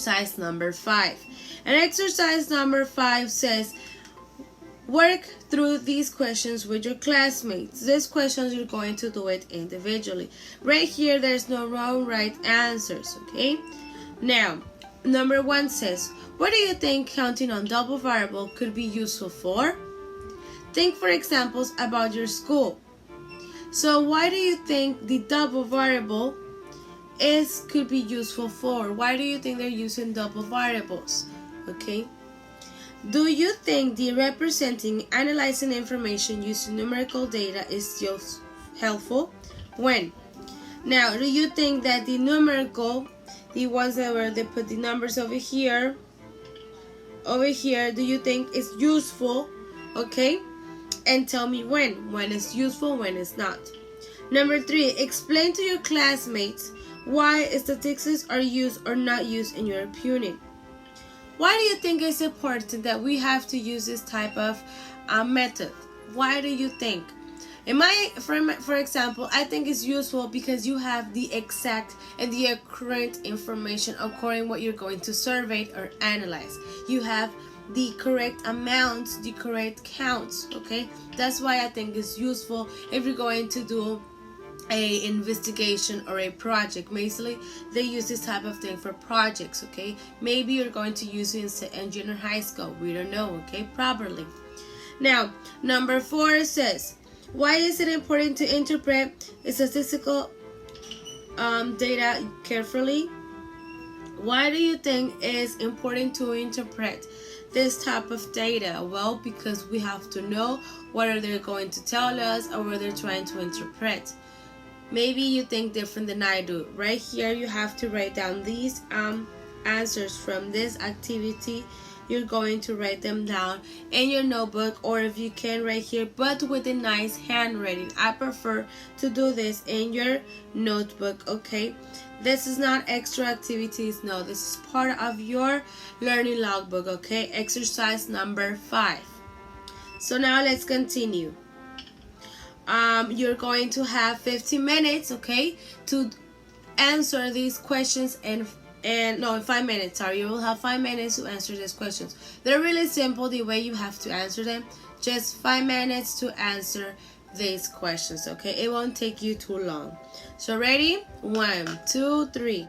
exercise number 5. And exercise number 5 says, work through these questions with your classmates. These questions you're going to do it individually. Right here, there's no wrong, right answers, okay? Now, number 1 says, what do you think counting on double variable could be useful for? Think for examples about your school. So why do you think the double variable could be useful for? Why do you think they're using double variables? Okay. Do you think the representing analyzing information using numerical data is just helpful? When? Now, do you think that the numerical, the ones that where they put the numbers over here, do you think is useful? Okay. And tell me when it's useful, when it's not. Number 3, explain to your classmates why statistics are used or not used in your opinion. Why do you think it's important that we have to use this type of method? Why do you think? For example, I think it's useful because you have the exact and the current information according what you're going to survey or analyze. You have the correct amounts, the correct counts, okay? That's why I think it's useful if you're going to do a investigation or a project. Basically, they use this type of thing for projects, okay? Maybe you're going to use it in junior high school. We don't know, okay? Properly. Now, number 4 says, why is it important to interpret statistical data carefully? Why do you think it's important to interpret this type of data? Well, because we have to know whether they're going to tell us or whether they're trying to interpret. Maybe you think different than I do. Right here, you have to write down these answers from this activity. You're going to write them down in your notebook, or if you can, right here, but with a nice handwriting. I prefer to do this in your notebook, okay? This is not extra activities, no, this is part of your learning logbook, okay? Exercise number 5. So now let's continue. You're going to have 15 minutes, okay, to answer these questions in 5 minutes. Sorry, you will have 5 minutes to answer these questions. They're really simple the way you have to answer them. Just 5 minutes to answer these questions, okay? It won't take you too long. So ready? 1, 2, 3.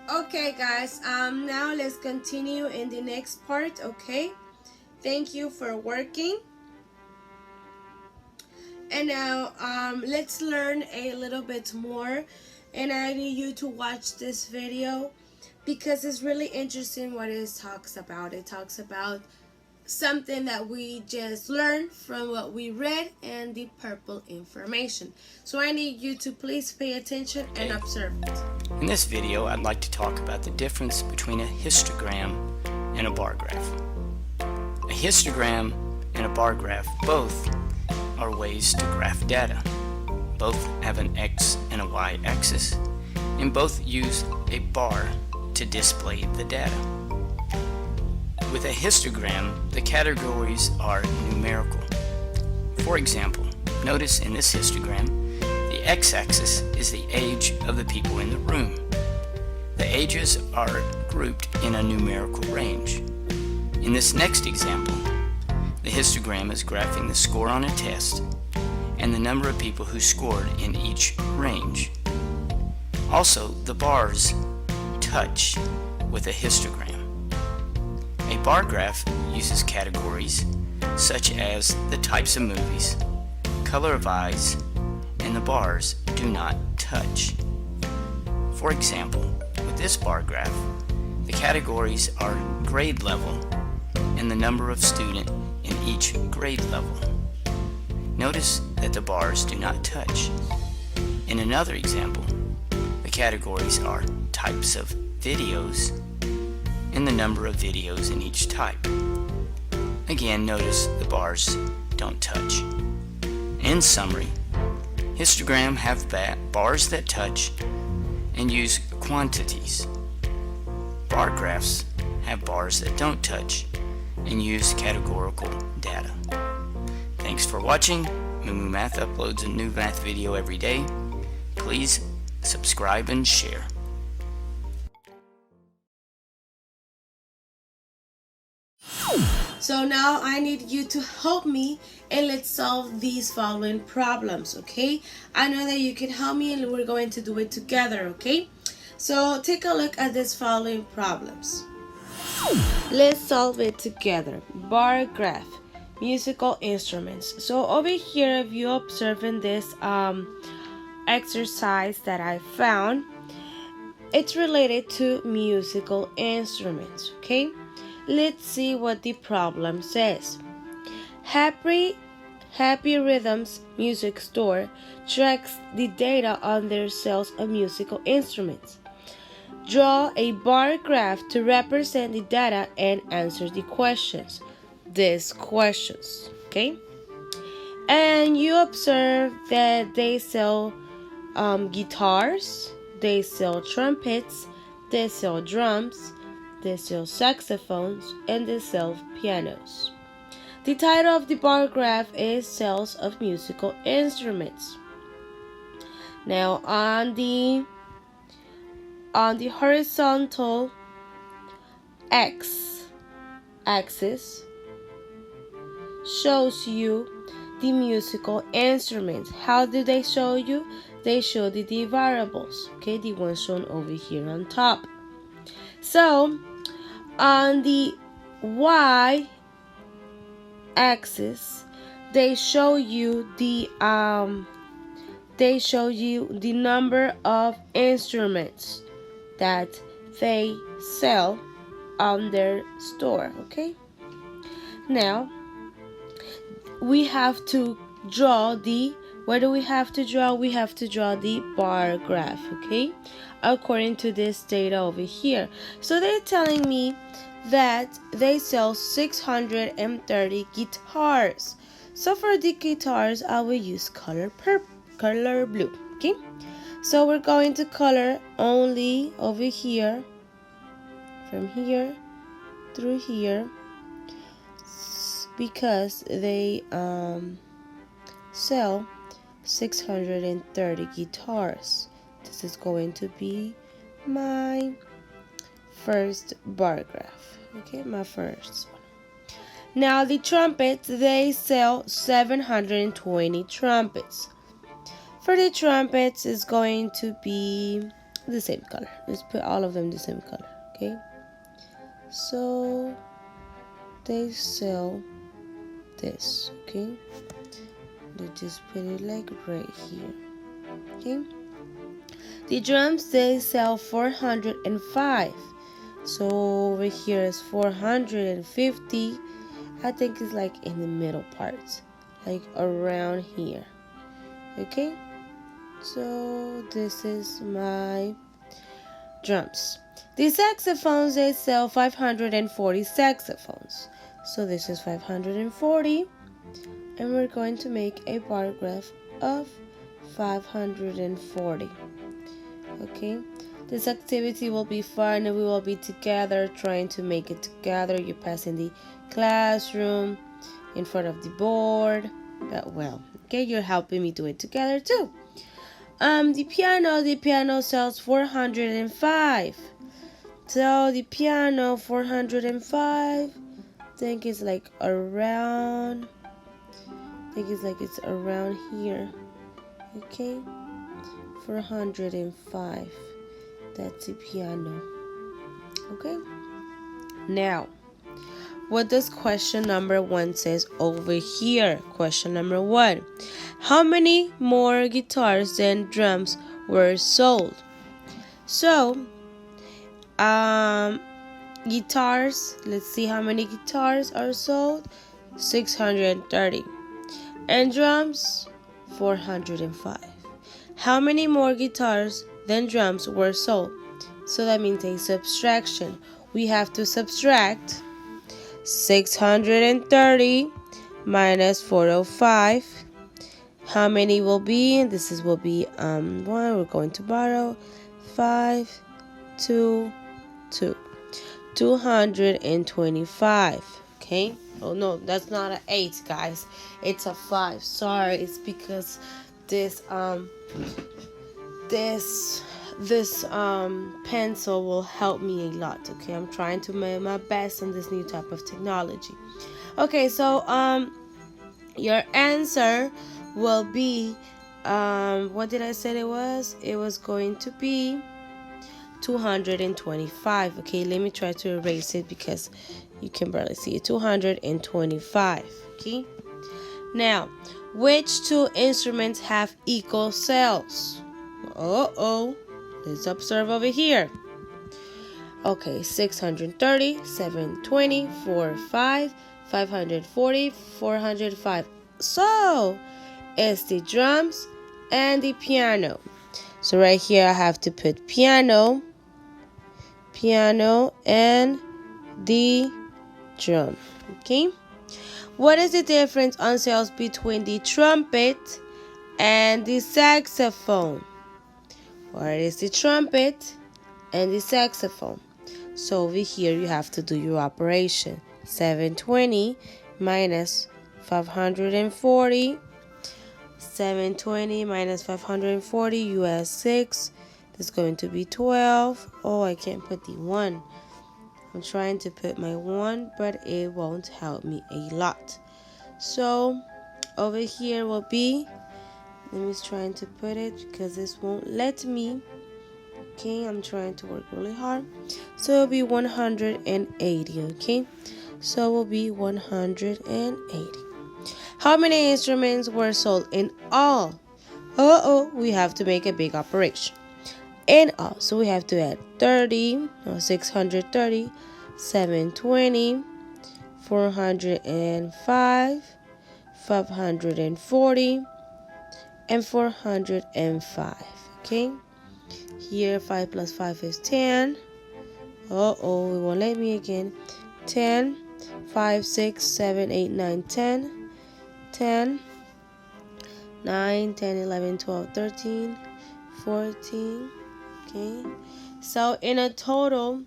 Okay, guys, now let's continue in the next part. Okay, thank you for working. And now let's learn a little bit more, and I need you to watch this video because it's really interesting what it talks about. It talks about something that we just learned from what we read and the purple information. So I need you to please pay attention and observe it. In this video, I'd like to talk about the difference between a histogram and a bar graph. A histogram and a bar graph both are ways to graph data. Both have an X and a Y axis, and both use a bar to display the data. With a histogram, the categories are numerical. For example, notice in this histogram, the x-axis is the age of the people in the room. The ages are grouped in a numerical range. In this next example, the histogram is graphing the score on a test and the number of people who scored in each range. Also, the bars touch with a histogram. A bar graph uses categories such as the types of movies, color of eyes, and the bars do not touch. For example, with this bar graph, the categories are grade level and the number of students in each grade level. Notice that the bars do not touch. In another example, the categories are types of videos and the number of videos in each type. Again, notice the bars don't touch. In summary, histograms have bars that touch and use quantities. Bar graphs have bars that don't touch and use categorical data. Thanks for watching. Moo Math uploads a new math video every day. Please subscribe and share. So now I need you to help me and let's solve these following problems, okay? I know that you can help me and we're going to do it together, okay? So take a look at these following problems. Let's solve it together. Bar graph, musical instruments. So over here, if you observe in this exercise that I found, it's related to musical instruments, okay? Let's see what the problem says. Happy Rhythms Music Store tracks the data on their sales of musical instruments. Draw a bar graph to represent the data and answer the questions. These questions, okay? And you observe that they sell guitars, they sell trumpets, They sell drums, they sell saxophones, and they sell pianos. The title of the bar graph is Sales of Musical Instruments. Now on the horizontal axis shows you the musical instruments. How do they show you? They show the variables, okay, the ones shown over here on top. So on the y axis, they show you the number of instruments that they sell on their store. Okay, now we have to draw what do we have to draw? We have to draw the bar graph, okay, according to this data over here. So they're telling me that they sell 630 guitars. So for the guitars, I will use color blue, okay? So we're going to color only over here, from here through here, because they sell 630 guitars. This is going to be my first bar graph, okay, my first one. Now the trumpets, they sell 720 trumpets. For the trumpets, it's going to be the same color. Let's put all of them the same color, okay? So they sell this, okay? They just put it like right here, okay? The drums, they sell 405. So over here is 450. I think it's like in the middle part, like around here, okay? So this is my drums. The saxophones, they sell 540 saxophones. So this is 540, and we're going to make a bar graph of 540. Okay, this activity will be fun, and we will be together trying to make it together. You pass in the classroom, in front of the board. Okay, you're helping me do it together too. The piano sells 405. So the piano 405, I think it's like around, it's around here. Okay, 405. That's the piano. Okay. Now, what does question number 1 says over here? Question number 1. How many more guitars than drums were sold? So, guitars, let's see how many guitars are sold. 630. And drums, 405. How many more guitars than drums were sold? So that means a subtraction. We have to subtract 630 minus 405. How many will be? Will be 1. We're going to borrow 5, 2, 2. 225. Okay. Oh no, that's not an 8, guys. It's a 5. Sorry, it's because this pencil will help me a lot. Okay, I'm trying to make my best on this new type of technology. Okay, so your answer will be what did I say it was? It was going to be 225. Okay, let me try to erase it because you can barely see it. 225. Okay, now which two instruments have equal cells? Let's observe over here. Okay, 630, 720, 405, 540, 405. So it's the drums and the piano. So right here I have to put piano, and the drum. Okay. What is the difference on sales between the trumpet and the saxophone? What is the trumpet and the saxophone. So over here you have to do your operation. 720 minus 540. 720 minus 540, you add 6. That's going to be 12. Oh, I can't put the 1. I'm trying to put my 1, but it won't help me a lot. So over here will be, let me try to put it because this won't let me. Okay, I'm trying to work really hard. So it'll be 180, okay? So it will be 180. How many instruments were sold in all? We have to make a big operation. In all, so we have to add 30, 630, 720, 405, 540, and 405, okay? Here, 5 plus 5 is 10. It won't let me again. 10, 5, 6, 7, 8, 9, 10. 10, 9, 10, 11, 12, 13, 14. Okay. So in a total,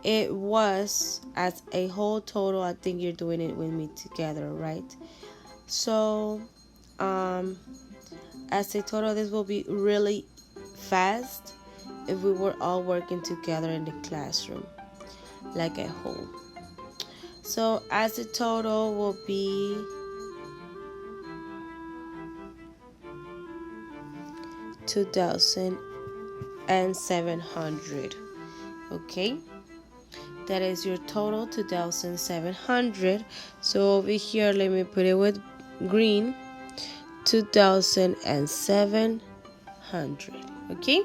it was, as a whole total, I think you're doing it with me together, right? So, as a total, this will be really fast if we were all working together in the classroom, like a whole. So as a total will be 2,700. Okay, that is your total, 2,700. So over here, let me put it with green, 2,700. Okay,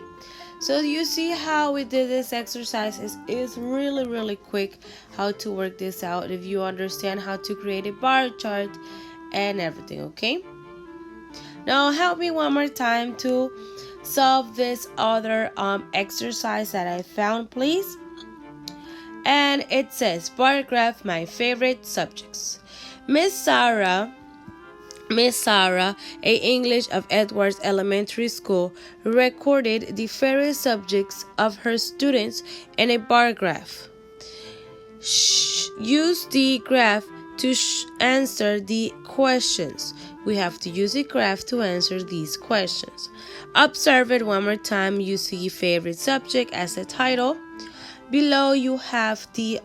so you see how we did this exercise. Is really quick how to work this out if you understand how to create a bar chart and everything. Okay, now help me one more time to solve this other exercise that I found, please. And it says, bar graph my favorite subjects. Miss Sarah, a English of Edwards Elementary School, recorded the favorite subjects of her students in a bar graph. Use the graph to answer the questions. We have to use a graph to answer these questions. Observe it one more time. You see favorite subject as a title. Below you have the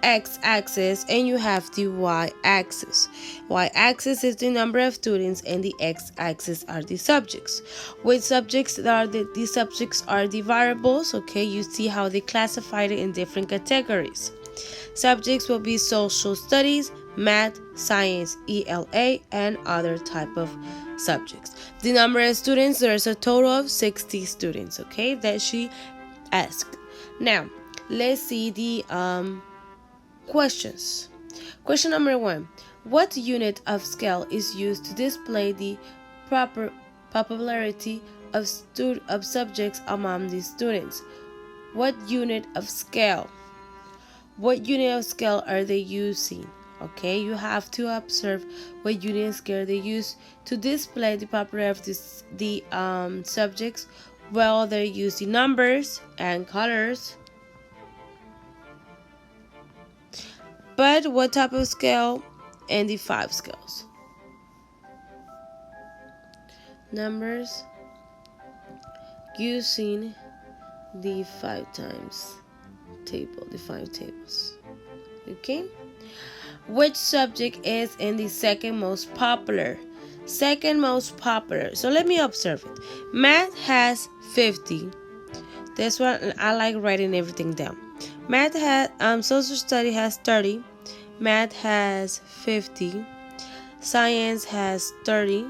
x-axis and you have the y-axis. Y-axis is the number of students and the x-axis are the subjects. Which subjects are the subjects are the variables. Okay, you see how they classified it in different categories. Subjects will be social studies, math, science, ELA, and other type of subjects. The number of students, there's a total of 60 students, okay, that she asked. Now, let's see the questions. Question number 1. What unit of scale is used to display the popularity of subjects among the students? What unit of scale? What unit of scale are they using? Okay, you have to observe what unit of scale they use to display the popularity of the subjects. Well, they're using numbers and colors. But what type of scale? And the 5 scales. Numbers using the 5 times table, the 5 tables. Okay? Which subject is in the second most popular? Second most popular. So let me observe it. Math has 50. This one, I like writing everything down. Math has social study has 30. Math has 50. Science has 30.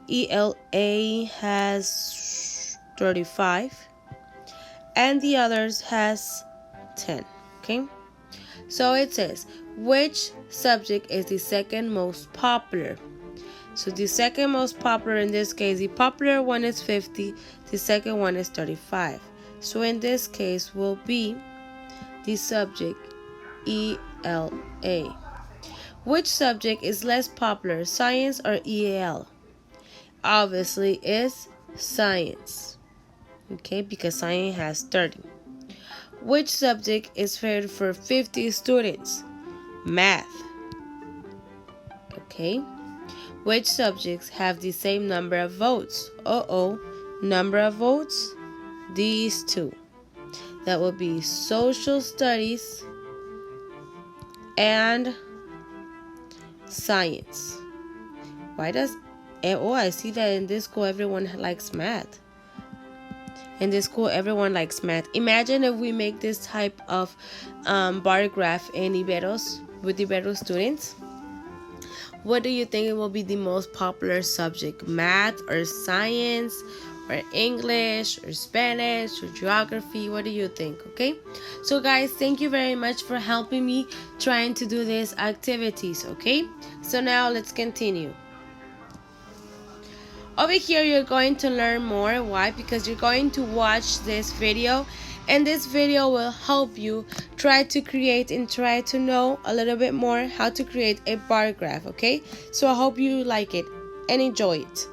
ELA has 35. And the others has 10. Okay? So it says, which subject is the second most popular? So the second most popular in this case, the popular one is 50, the second one is 35. So in this case will be the subject ELA. Which subject is less popular, science or EL? Obviously it's science. okay, because science has 30. Which subject is fair for 50 students? Math. Okay. Which subjects have the same number of votes? Number of votes? These two. That would be social studies and science. Why does I see that in this school everyone likes math. In this school everyone likes math. Imagine if we make this type of bar graph in Iberos with Ibero students. What do you think will be the most popular subject? Math or science or English or Spanish or geography? What do you think? Okay, so guys, thank you very much for helping me trying to do these activities. Okay, so now let's continue. Over here you're going to learn more. Why? Because you're going to watch this video, and this video will help you try to create and try to know a little bit more how to create a bar graph. Okay, so I hope you like it and enjoy it.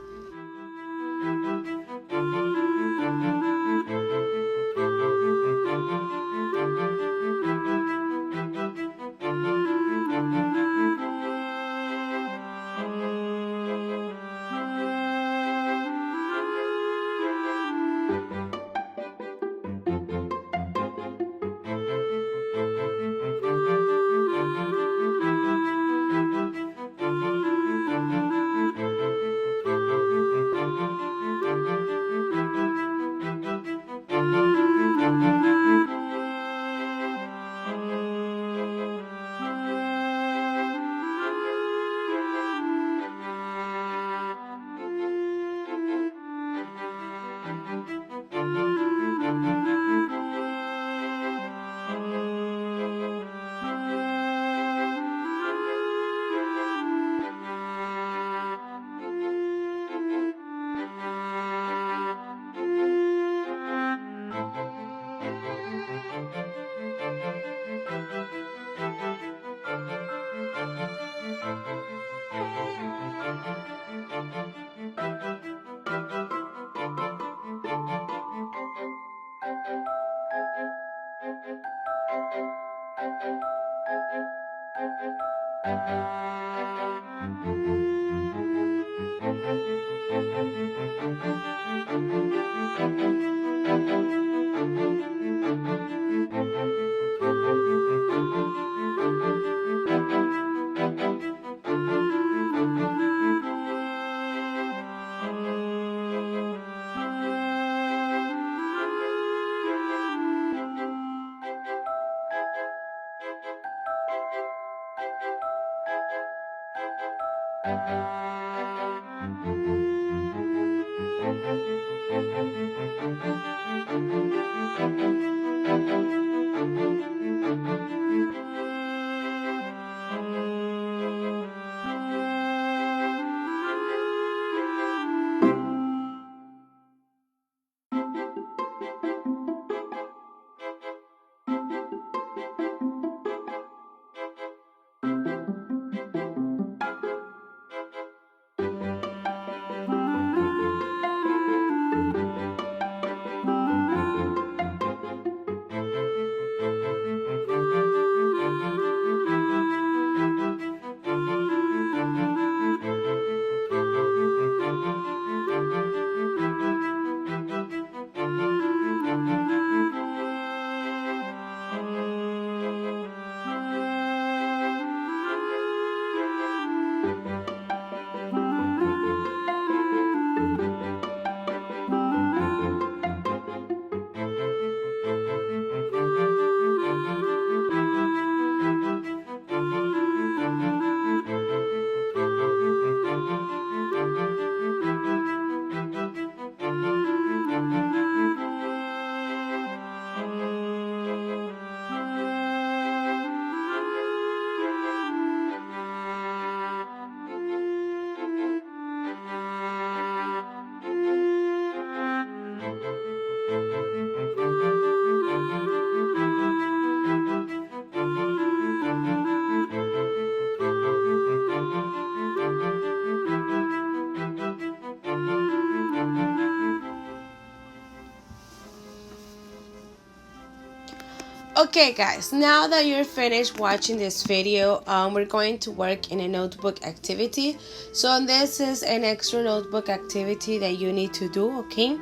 Okay guys, now that you're finished watching this video, we're going to work in a notebook activity. So this is an extra notebook activity that you need to do, okay?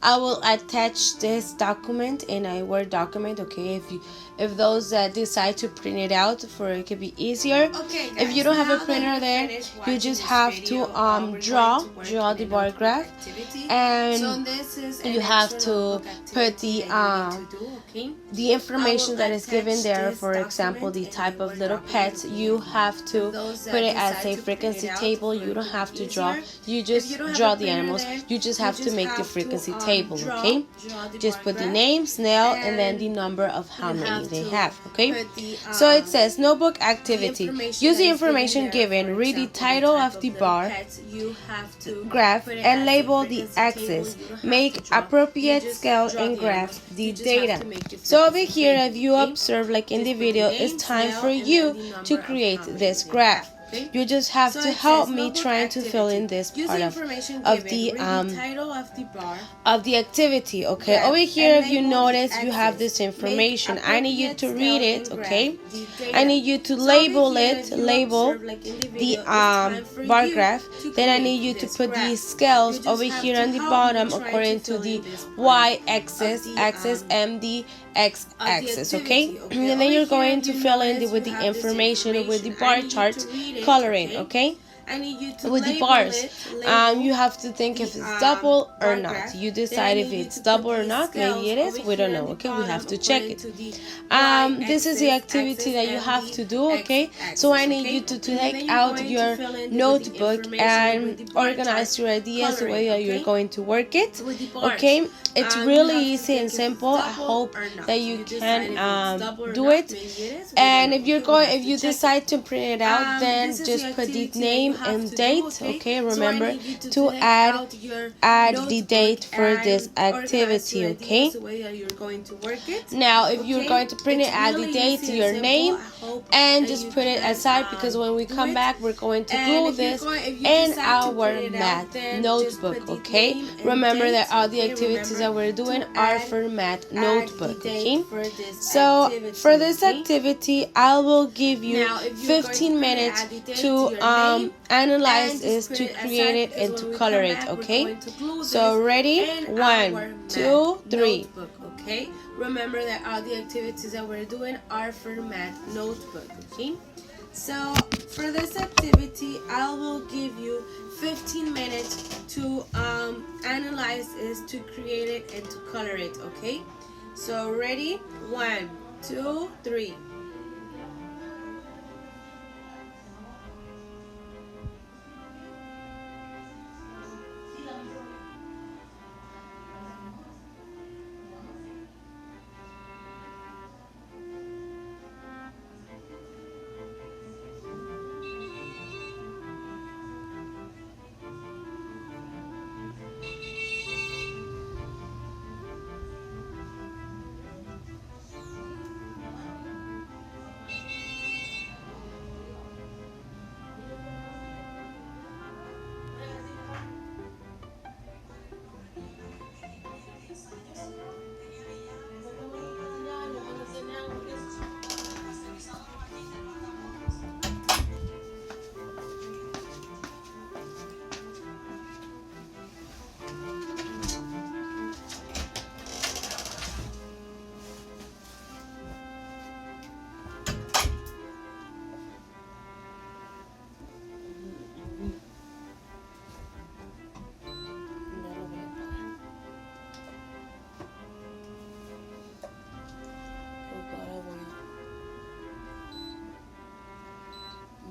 I will attach this document in a Word document, okay? If those that decide to print it out for it could be easier. Okay, guys, if you don't have a printer there, you just have to draw the bar graph, and so you have to put the information that is given there. For example, the type of little pets, you have to put it as a frequency table. You don't have to draw, you just draw the animals, you just have to make the frequency table, okay? Just put the name, snail, and then the number of how many they have, okay? So it says notebook activity. Use the information given, read the title of the bar graph, and label the axis. Make appropriate scale and graph the data. So over here, if you observe like in the video, it's time for you to create this graph. You just have to help me trying to fill in this part of the activity, okay? Over here, if you notice, you have this information. I need you to read it, okay? I need you to label the bar graph. Then I need you to put the scales over here on the bottom according to the y-axis, and the x-axis, okay? And then you're going to fill in with the information with the bar chart coloring, okay? With the bars, you have to think if it's double or not. You decide if it's double or not. Maybe it is, we don't know, okay? We have to check it. This is the activity that you have to do, okay? So I need you to take out your notebook and organize your ideas the way that you're going to work it, okay? It's really easy and simple. I hope that you can do it. And if you decide to print it out, then just put the name and date, okay? Remember to add the date for this activity, okay? Now if you're going to print it, add the date to your name and just put it aside, because when we come back we're going to glue this in our math notebook, okay? Remember that all the activities that we're doing are for math notebook, okay? So for this activity, I will give you 15 minutes to analyze this, to create it, and to color it, okay? So ready? 1, 2, 3. Okay? Remember that all the activities that we're doing are for math notebook, okay? So for this activity, I will give you 15 minutes to analyze this, to create it, and to color it, okay? So ready? 1, 2, 3.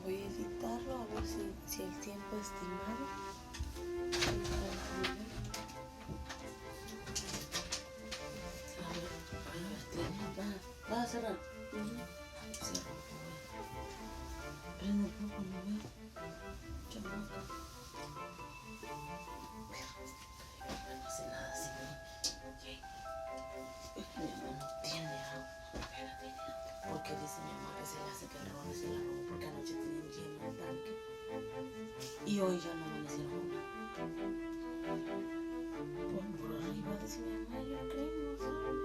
Voy a editarlo a ver si el tiempo estimado. ¿Vas a cerrar? Cierro. Prende un poco, no veo. Chamaca. No hace nada así, ¿no? Mi mamá no tiene agua. Porque dice mi mamá que se le hace que el ron se la roba, porque anoche tenían lleno el tanque. Y hoy ya no amanecieron una. Por arriba, dice mi mamá, yo creo, no sabe.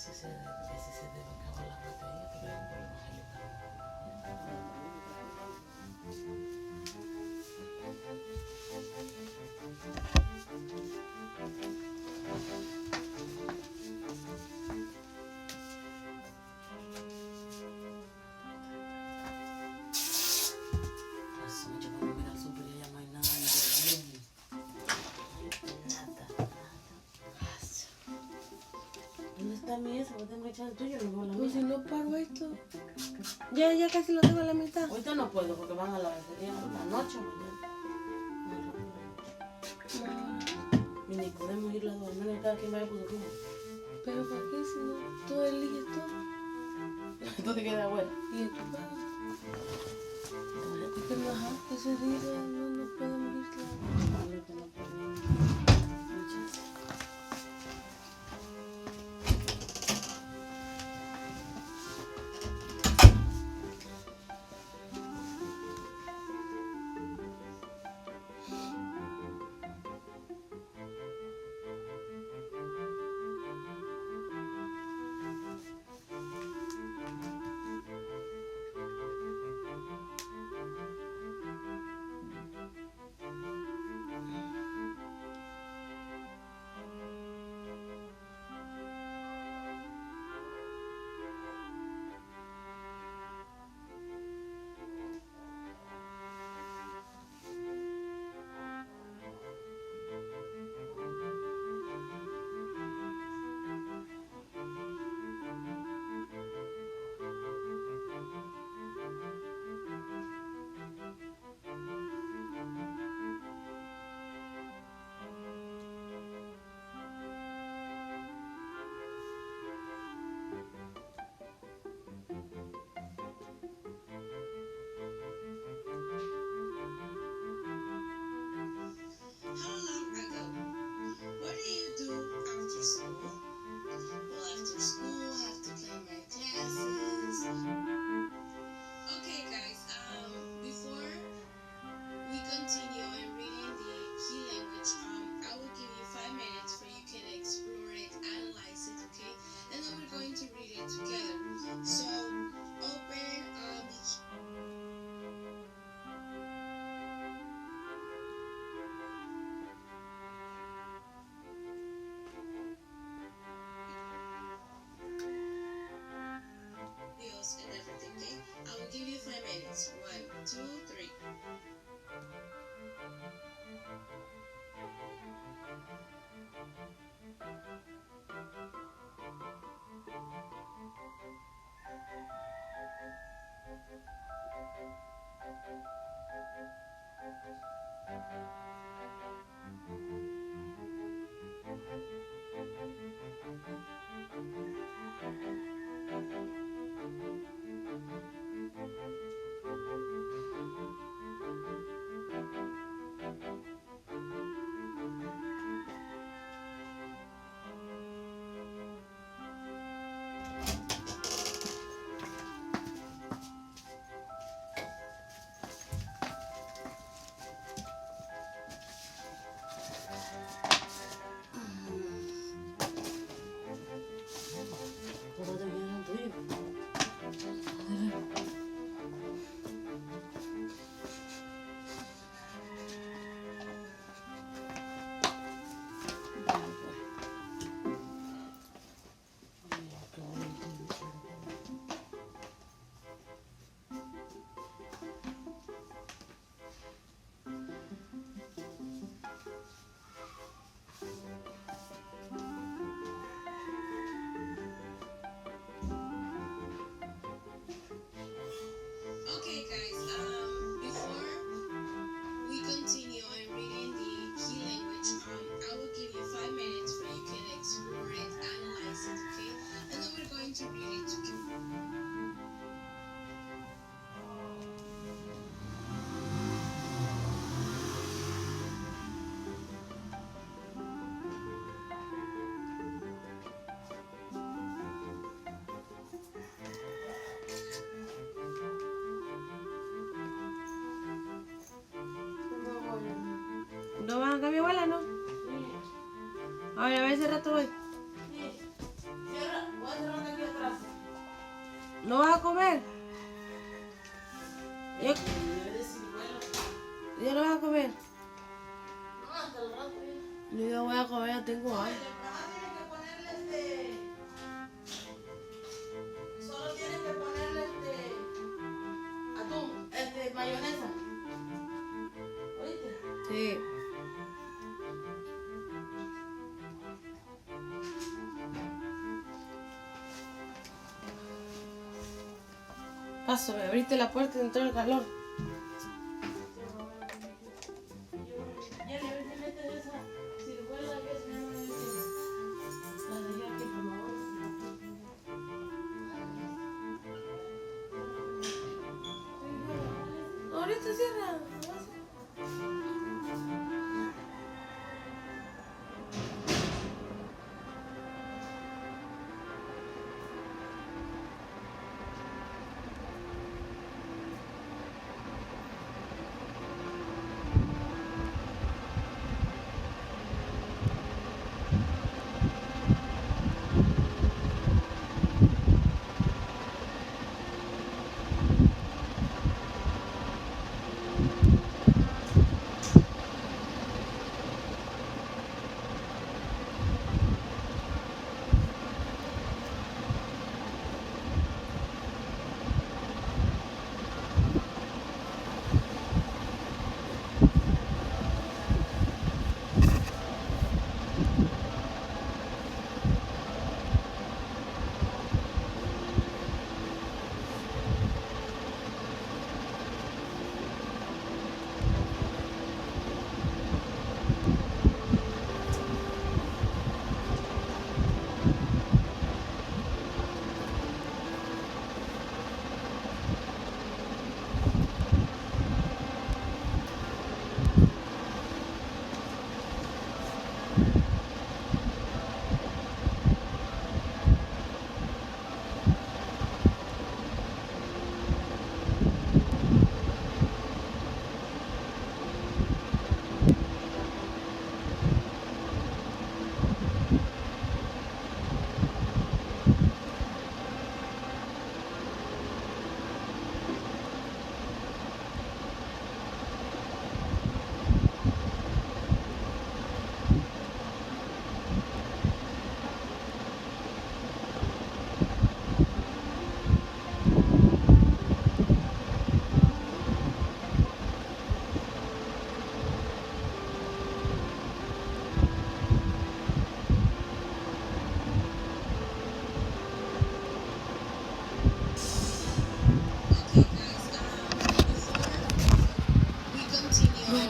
si se debe acabar la batería, porque hay un problema Hace mucho que no mira al súper y ya no hay nada ni de nada. ¿Dónde está mi esa? Tengo que echar el tuyo, no la Pues si mía. no paro esto. Ya casi lo tengo a la mitad. Ahorita no puedo porque van a la batería la noche o mañana. Y ni podemos ir las dos, al menos cada quien vaya por su rumbo. Pero ¿para qué si no? Tú eliges todo. Tú te quedas abuela. Y en tu casa. Pero ajá, ese día no podemos ir claro. ¿No van a cambiar bola, no? A ver ese rato voy. Cierra, voy a ¿No vas a comer? Yo, yo no voy a comer. No, hasta el rato. Yo voy a comer, ya tengo hambre. Solo tienes que ponerle atún, mayonesa. ¿Oíste? Sí. Paso, me abriste la puerta y entró el calor. Jenny, a ver si metes esa ciruela que se llama la de aquí, por favor. Ahorita cierra.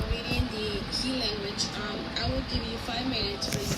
Reading the key language, I will give you 5 minutes for